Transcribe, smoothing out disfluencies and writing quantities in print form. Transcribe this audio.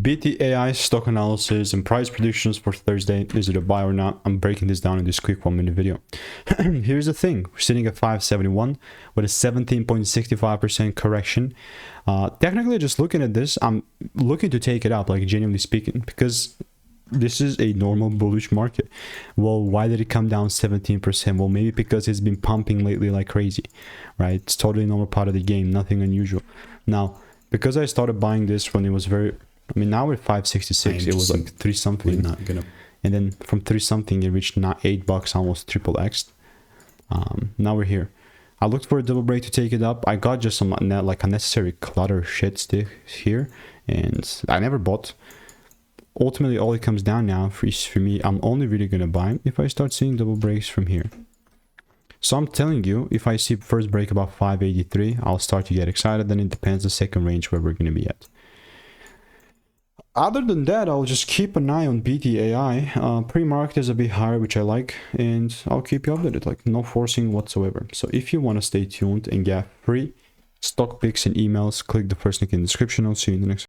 BTAI stock analysis and price predictions for Thursday. Is it a buy or not? I'm breaking this down in this quick 1-minute video. Here's the thing. We're sitting at 571 with a 17.65% correction. Technically, just looking at this, I'm looking to take it up, like genuinely speaking, because this is a normal bullish market. Well, why did it come down 17%? Well, maybe because it's been pumping lately like crazy, right? It's totally normal part of the game, nothing unusual. Now, because I started buying this when it was now we're 566. It was like 3 something. Not gonna. And then from 3 something, it reached $8, almost triple X. Now we're here. I looked for a double break to take it up. I got just some like unnecessary clutter shit stick here, and I never bought. Ultimately, all it comes down now for me, I'm only really gonna buy if I start seeing double breaks from here. So I'm telling you, if I see first break about 583, I'll start to get excited. Then it depends the second range where we're gonna be at. Other than that, I'll just keep an eye on BTAI. Pre-market is a bit higher, which I like, and I'll keep you updated, like no forcing whatsoever. So if you want to stay tuned and get free stock picks and emails, click the first link in the description. I'll see you in the next